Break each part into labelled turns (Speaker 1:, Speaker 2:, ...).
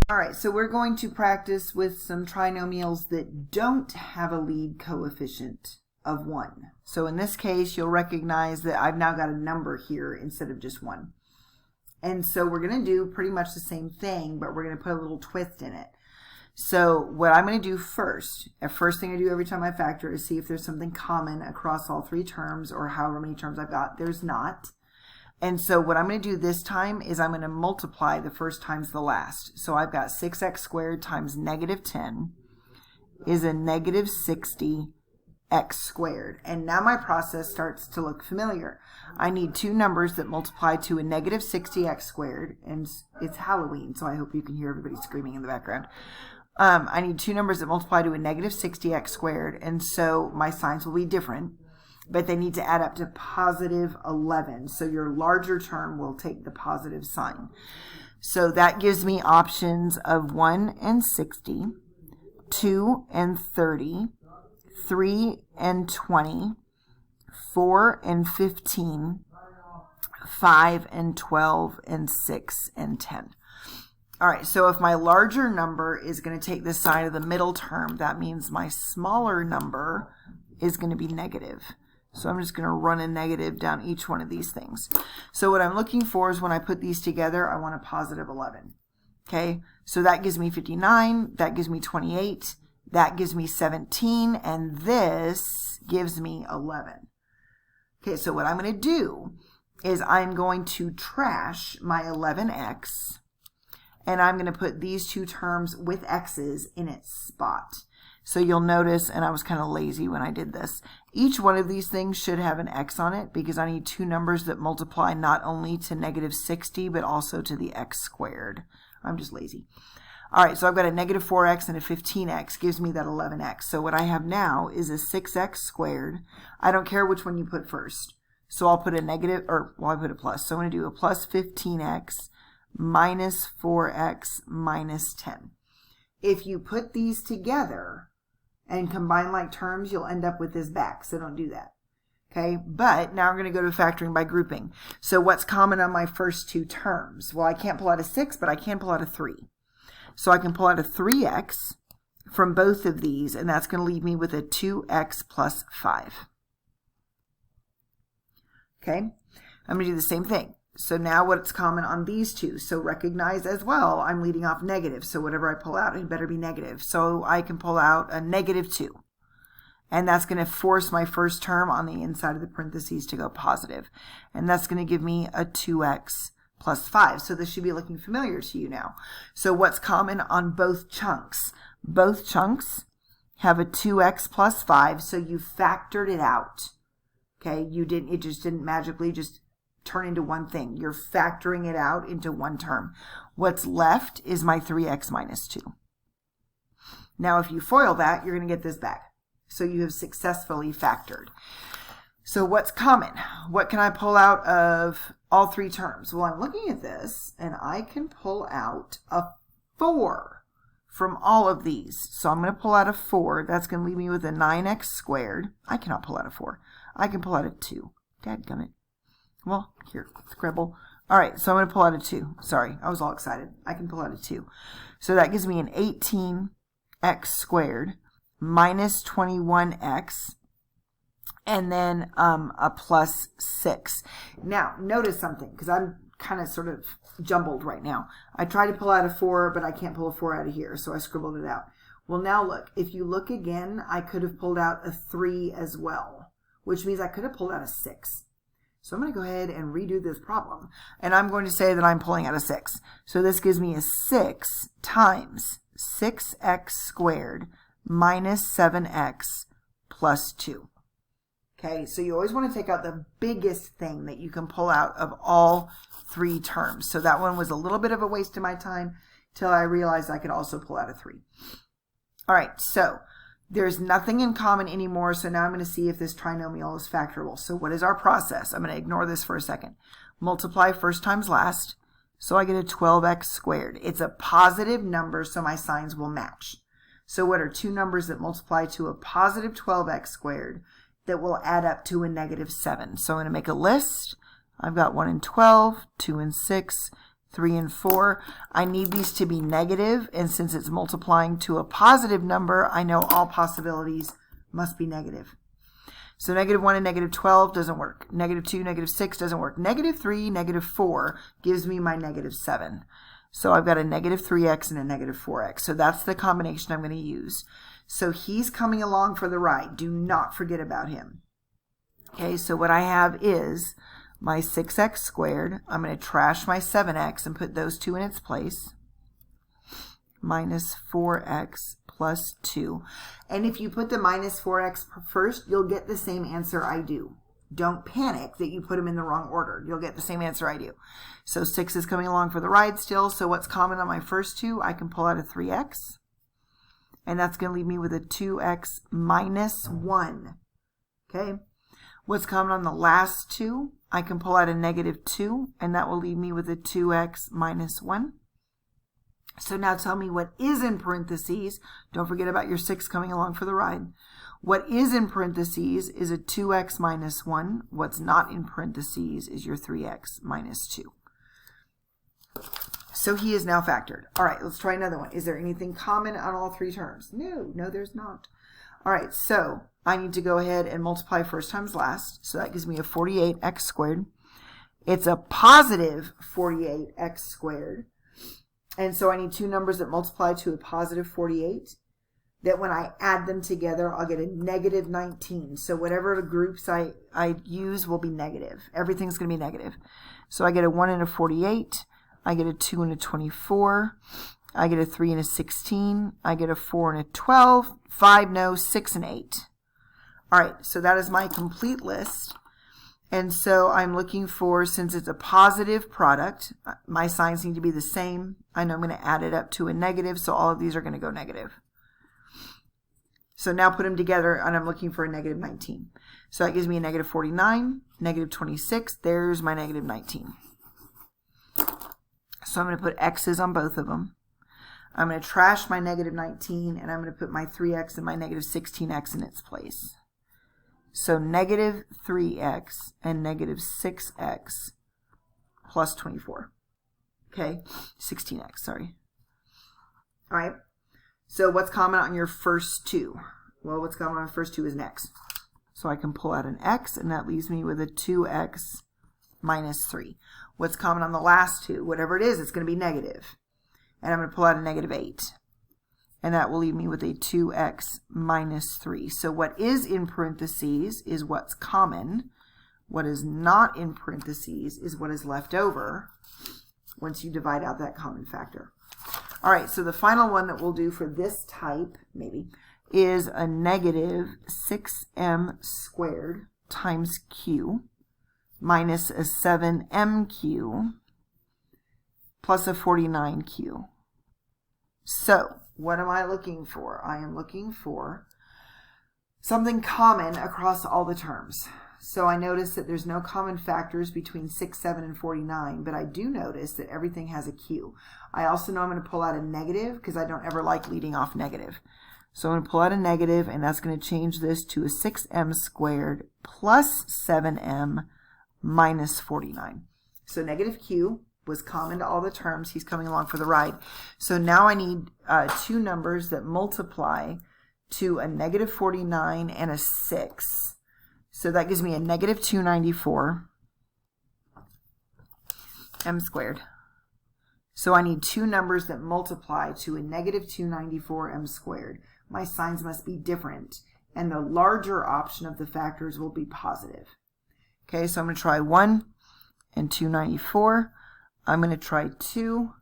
Speaker 1: All right, so we're going to practice with some trinomials that don't have a lead coefficient of 1. So in this case, you'll recognize that I've now got a number here instead of just 1. And so we're going to do pretty much the same thing, but we're going to put a little twist in it. So what I'm going to do first, the first thing I do every time I factor is see if there's something common across all 3 terms or however many terms I've got. There's not. And so what I'm going to do this time is I'm going to multiply the first times the last. So I've got 6x squared times negative 10 is a negative 60x squared. And now my process starts to look familiar. I need 2 numbers that multiply to a negative 60x squared. And it's Halloween, so I hope you can hear everybody screaming in the background. I need 2 numbers that multiply to a negative 60x squared. And so my signs will be different, but they need to add up to positive 11. So your larger term will take the positive sign. So that gives me options of 1 and 60, 2 and 30, 3 and 20, 4 and 15, 5 and 12, and 6 and 10. All right, so if my larger number is going to take the side of the middle term, that means my smaller number is going to be negative. So I'm just going to run a negative down each one of these things. So what I'm looking for is when I put these together, I want a positive 11. Okay, so that gives me 59, that gives me 28, that gives me 17, and this gives me 11. Okay, so what I'm going to do is I'm going to trash my 11x, and I'm going to put these 2 terms with x's in its spot. So you'll notice, and I was kind of lazy when I did this, each one of these things should have an x on it because I need 2 numbers that multiply not only to negative 60, but also to the x squared. I'm just lazy. All right, so I've got a negative 4x and a 15x gives me that 11x. So what I have now is a 6x squared. I don't care which one you put first. So I'll put a negative, or well, I put a plus. So I'm going to do a plus 15x minus 4x minus 10. If you put these together and combine like terms, you'll end up with this back, so don't do that. Okay, but now we're going to go to factoring by grouping. So what's common on my first 2 terms? Well, I can't pull out a 6, but I can pull out a 3. So I can pull out a 3x from both of these, and that's going to leave me with a 2x plus 5. Okay, I'm going to do the same thing. So now what's common on these 2? So recognize as well, I'm leading off negative. So whatever I pull out, it better be negative. So I can pull out a negative 2. And that's going to force my first term on the inside of the parentheses to go positive. And that's going to give me a 2x plus 5. So this should be looking familiar to you now. So what's common on both chunks? Both chunks have a 2x plus 5. So you factored it out. Okay, it just didn't magically just turn into one thing. You're factoring it out into one term. What's left is my 3x minus 2. Now if you FOIL that, you're going to get this back. So you have successfully factored. So what's common? What can I pull out of all 3 terms? Well, I'm looking at this, and I can pull out a 4 from all of these. So I'm going to pull out a 4. That's going to leave me with a 9x squared. I cannot pull out a 4. I can pull out a 2. Dadgummit. Well, here, scribble. All right, so I'm going to pull out a 2. Sorry, I was all excited. I can pull out a 2. So that gives me an 18x squared minus 21x, and then a plus 6. Now, notice something, because I'm kind of sort of jumbled right now. I tried to pull out a 4, but I can't pull a 4 out of here, so I scribbled it out. Well, now look, if you look again, I could have pulled out a 3 as well, which means I could have pulled out a 6. So I'm going to go ahead and redo this problem. And I'm going to say that I'm pulling out a 6. So this gives me a 6 times 6x squared minus 7x plus 2. Okay, so you always want to take out the biggest thing that you can pull out of all 3 terms. So that one was a little bit of a waste of my time till I realized I could also pull out a 3. All right, so there's nothing in common anymore, so now I'm going to see if this trinomial is factorable. So what is our process? I'm going to ignore this for a second. Multiply first times last, so I get a 12x squared. It's a positive number, so my signs will match. So what are 2 numbers that multiply to a positive 12x squared that will add up to a negative 7? So I'm going to make a list. I've got 1 and 12, 2 and 6, 3 and 4. I need these to be negative, and since it's multiplying to a positive number, I know all possibilities must be negative. So negative 1 and negative 12 doesn't work. Negative 2, negative 6 doesn't work. Negative 3, negative 4 gives me my negative 7. So I've got a negative 3x and a negative 4x. So that's the combination I'm going to use. So he's coming along for the ride. Do not forget about him. Okay, so what I have is my 6x squared. I'm going to trash my 7x and put those two in its place. Minus 4x plus 2. And if you put the minus 4x first, you'll get the same answer I do. Don't panic that you put them in the wrong order. You'll get the same answer I do. So 6 is coming along for the ride still. So what's common on my first two? I can pull out a 3x. And that's going to leave me with a 2x minus 1. Okay. What's common on the last two? I can pull out a negative 2. And that will leave me with a 2x minus 1. So now tell me what is in parentheses. Don't forget about your 6 coming along for the ride. What is in parentheses is a 2x minus 1. What's not in parentheses is your 3x minus 2. So he is now factored. All right, let's try another one. Is there anything common on all three terms? No, there's not. All right, so I need to go ahead and multiply first times last. So that gives me a 48x squared. It's a positive 48x squared. And so I need two numbers that multiply to a positive 48. That when I add them together, I'll get a negative 19. So whatever the groups I use will be negative. Everything's going to be negative. So I get a 1 and a 48. I get a 2 and a 24. I get a 3 and a 16. I get a 4 and a 12. 5, no, 6 and 8. All right, so that is my complete list. And so I'm looking for, since it's a positive product, my signs need to be the same. I know I'm going to add it up to a negative, so all of these are going to go negative. So now put them together, and I'm looking for a negative 19. So that gives me a negative 49, negative 26. There's my negative 19. So I'm going to put x's on both of them. I'm going to trash my negative 19, and I'm going to put my 3x and my negative 16x in its place. So negative 3x and negative 6x plus 24. Okay, 16x, sorry. All right, so what's common on your first two? Well, what's common on the first two is an x. So I can pull out an x, and that leaves me with a 2x minus 3. What's common on the last two? Whatever it is, it's going to be negative. And I'm going to pull out a negative 8. And that will leave me with a 2x minus 3. So what is in parentheses is what's common. What is not in parentheses is what is left over once you divide out that common factor. All right, so the final one that we'll do for this type, maybe, is a negative 6m squared times q minus a 7mq plus a 49q. So what am I looking for? I am looking for something common across all the terms. So I notice that there's no common factors between 6, 7, and 49, but I do notice that everything has a q. I also know I'm going to pull out a negative because I don't ever like leading off negative. So I'm going to pull out a negative, and that's going to change this to a 6m squared plus 7m minus 49. So negative q was common to all the terms. He's coming along for the ride. So now I need two numbers that multiply to a negative 49 and a 6. So that gives me a negative 294 m squared. So I need two numbers that multiply to a negative 294 m squared. My signs must be different, and the larger option of the factors will be positive. Okay, so I'm going to try 1 and 294. I'm going to try 2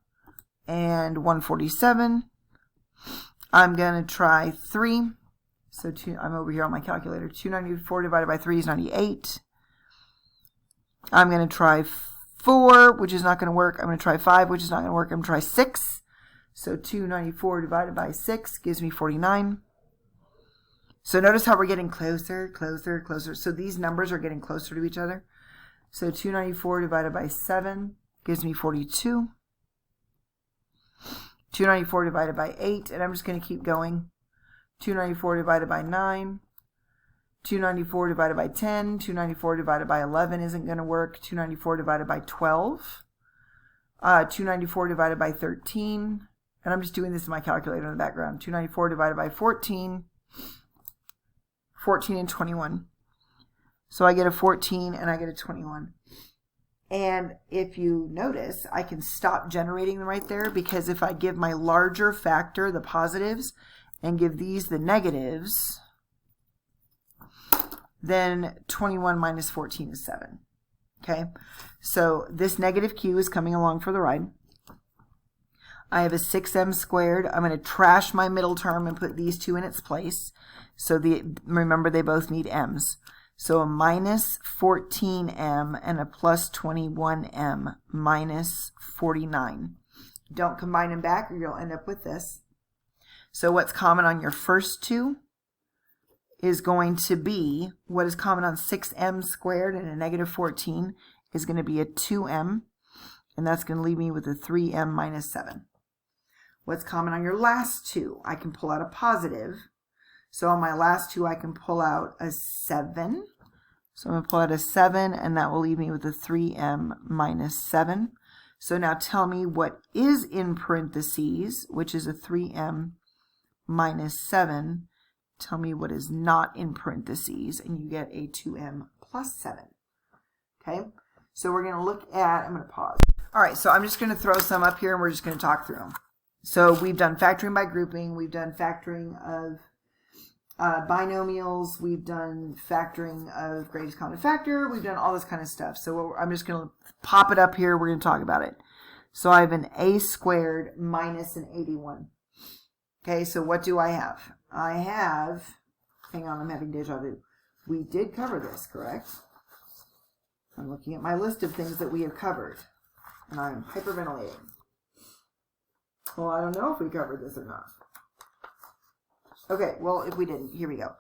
Speaker 1: and 147. I'm going to try 3. So I'm over here on my calculator. 294 divided by 3 is 98. I'm going to try 4, which is not going to work. I'm going to try 5, which is not going to work. I'm going to try 6. So 294 divided by 6 gives me 49. So notice how we're getting closer, closer, closer. So these numbers are getting closer to each other. So 294 divided by 7 gives me 42. 294 divided by 8, and I'm just going to keep going. 294 divided by 9. 294 divided by 10. 294 divided by 11 isn't going to work. 294 divided by 12. 294 divided by 13, and I'm just doing this in my calculator in the background. 294 divided by 14, 14 and 21. So I get a 14 and I get a 21. And if you notice, I can stop generating them right there, because if I give my larger factor the positives and give these the negatives, then 21 minus 14 is 7. Okay, so this negative q is coming along for the ride. I have a 6m squared. I'm going to trash my middle term and put these two in its place. So remember, they both need m's. So a minus 14m and a plus 21m minus 49. Don't combine them back or you'll end up with this. So what's common on your first two is going to be, what is common on 6m squared and a negative 14 is going to be a 2m, and that's going to leave me with a 3m minus 7. What's common on your last two? I can pull out a positive. So on my last two, I can pull out a 7. So I'm going to pull out a 7, and that will leave me with a 3m minus 7. So now tell me what is in parentheses, which is a 3m minus 7. Tell me what is not in parentheses, and you get a 2m plus 7. Okay, so we're going to look at, I'm going to pause. All right, so I'm just going to throw some up here, and we're just going to talk through them. So we've done factoring by grouping. We've done factoring of binomials. We've done factoring of greatest common factor. We've done all this kind of stuff. So I'm just going to pop it up here. We're going to talk about it. So I have an a squared minus an 81. Okay, so what do I have? I have, hang on, I'm having deja vu. We did cover this, correct? I'm looking at my list of things that we have covered, and I'm hyperventilating. Well, I don't know if we covered this or not. Okay, well, if we didn't, here we go.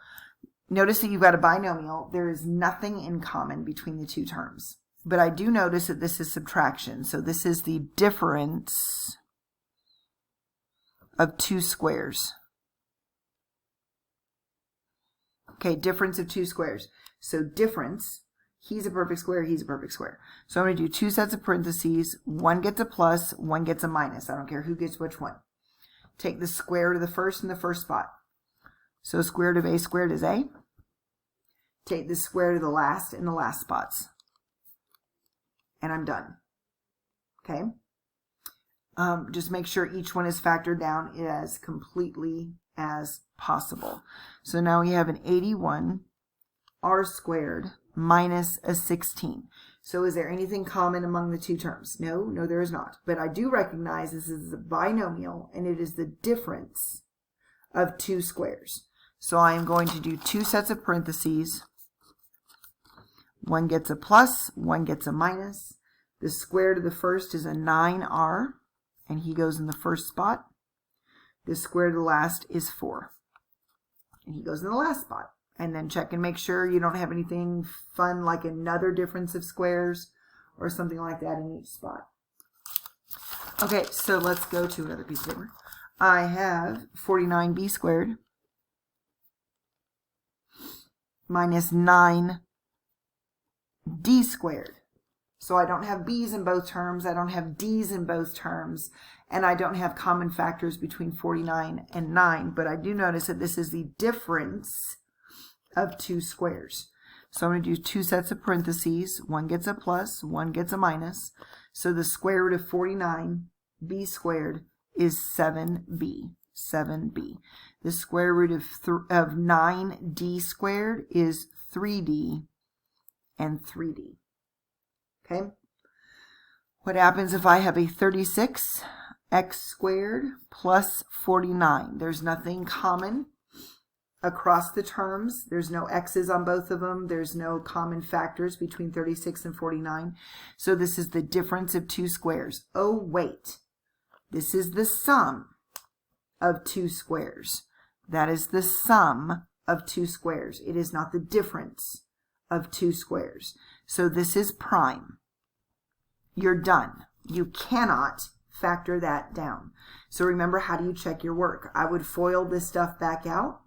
Speaker 1: Notice that you've got a binomial. There is nothing in common between the two terms. But I do notice that this is subtraction. So this is the difference of two squares. Okay, difference of two squares. So difference, he's a perfect square, he's a perfect square. So I'm going to do two sets of parentheses. One gets a plus, one gets a minus. I don't care who gets which one. Take the square root of the first in the first spot. So square root of a squared is a. Take the square root of the last in the last spots. And I'm done. Okay? Just make sure each one is factored down as completely as possible. So now we have an 81 r squared minus a 16. So is there anything common among the two terms? No, there is not. But I do recognize this is a binomial, and it is the difference of two squares. So I am going to do two sets of parentheses. One gets a plus, one gets a minus. The square root of the first is a 9r, and he goes in the first spot. The square root of the last is 4, and he goes in the last spot. And then check and make sure you don't have anything fun like another difference of squares or something like that in each spot. Okay, so let's go to another piece of paper. I have 49b squared minus 9d squared. So I don't have b's in both terms, I don't have d's in both terms, and I don't have common factors between 49 and 9, but I do notice that this is the difference of two squares. So I'm going to do two sets of parentheses. One gets a plus, one gets a minus. So the square root of 49b squared is 7b. 7b. The square root of 9d squared is 3d and 3d. Okay? What happens if I have a 36x squared plus 49? There's nothing common across the terms. There's no x's on both of them. There's no common factors between 36 and 49. So this is the difference of two squares. Oh, wait. This is the sum of two squares. That is the sum of two squares. It is not the difference of two squares. So this is prime. You're done. You cannot factor that down. So remember, how do you check your work? I would FOIL this stuff back out,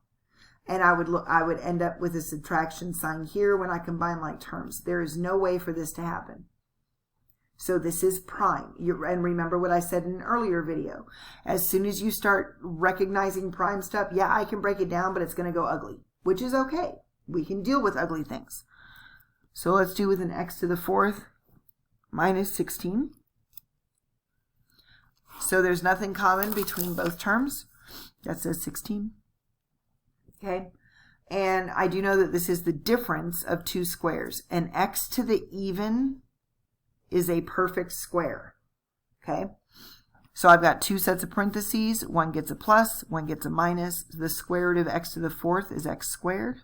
Speaker 1: and I would end up with a subtraction sign here when I combine like terms. There is no way for this to happen. So this is prime. And remember what I said in an earlier video. As soon as you start recognizing prime stuff, yeah, I can break it down, but it's going to go ugly, which is okay. We can deal with ugly things. So let's do with an x to the 4th minus 16. So there's nothing common between both terms. That says 16. Okay. And I do know that this is the difference of two squares. An x to the even is a perfect square. Okay. So I've got two sets of parentheses. One gets a plus, one gets a minus. The square root of x to the 4th is x squared.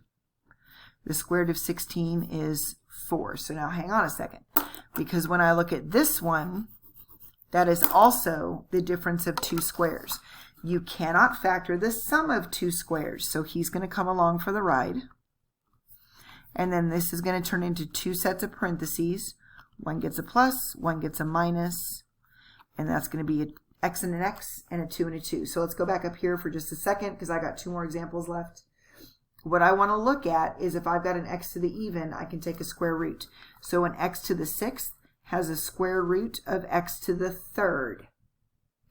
Speaker 1: The square root of 16 is 4. So now hang on a second. Because when I look at this one, that is also the difference of two squares. You cannot factor the sum of two squares. So he's going to come along for the ride. And then this is going to turn into two sets of parentheses. One gets a plus, one gets a minus. And that's going to be an x and an x and a 2 and a 2. So let's go back up here for just a second because I got two more examples left. What I want to look at is if I've got an x to the even, I can take a square root. So an x to the 6th has a square root of x to the 3rd.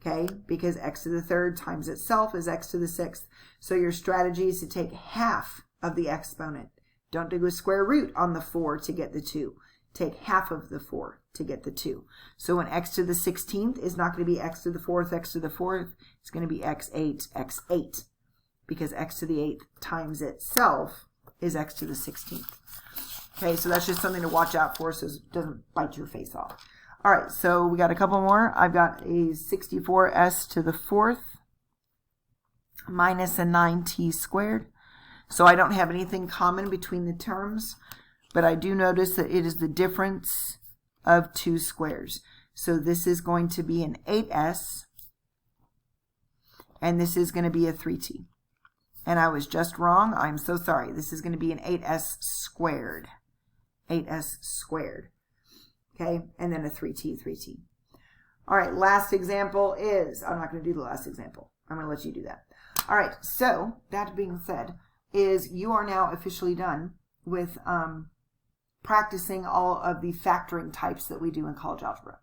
Speaker 1: Okay, because x to the 3rd times itself is x to the 6th. So your strategy is to take half of the exponent. Don't do a square root on the 4 to get the 2. Take half of the 4 to get the 2. So an x to the 16th is not going to be x to the 4th, x to the 4th. It's going to be x8, x8. Because x to the 8th times itself is x to the 16th. Okay, so that's just something to watch out for so it doesn't bite your face off. All right, so we got a couple more. I've got a 64s to the 4th minus a 9t squared. So I don't have anything common between the terms, but I do notice that it is the difference of two squares. So this is going to be an 8s, and this is going to be a 3t. And I was just wrong. I'm so sorry. This is going to be an 8s squared. 8s squared. Okay, and then a 3t, 3t. All right, last example is, I'm not going to do the last example. I'm going to let you do that. All right, so that being said, is you are now officially done with practicing all of the factoring types that we do in college algebra.